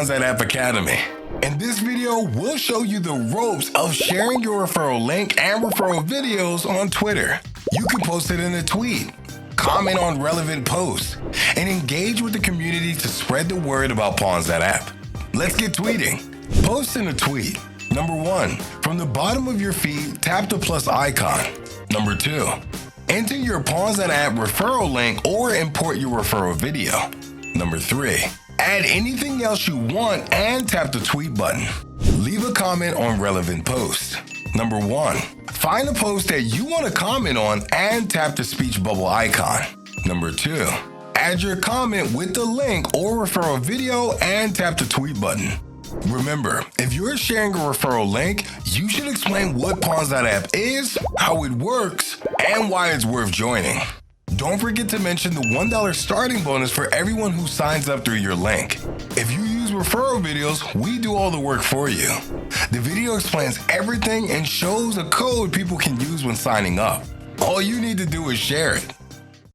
Pawns.app Academy. In this video, we'll show you the ropes of sharing your referral link and referral videos on Twitter. You can post it in a tweet, comment on relevant posts, and engage with the community to spread the word about Pawns.app. Let's get tweeting. Post in a tweet. Number 1, from the bottom of your feed, tap the plus icon. Number 2, enter your Pawns.app referral link or import your referral video. Number 3, add anything else you want and tap the tweet button. Leave a comment on relevant posts. Number 1, find a post that you want to comment on and tap the speech bubble icon. Number 2, add your comment with the link or referral video and tap the tweet button. Remember, if you're sharing a referral link, you should explain what Pawns.app is, how it works, and why it's worth joining. Don't forget to mention the $1 starting bonus for everyone who signs up through your link. If you use referral videos, we do all the work for you. The video explains everything and shows a code people can use when signing up. All you need to do is share it.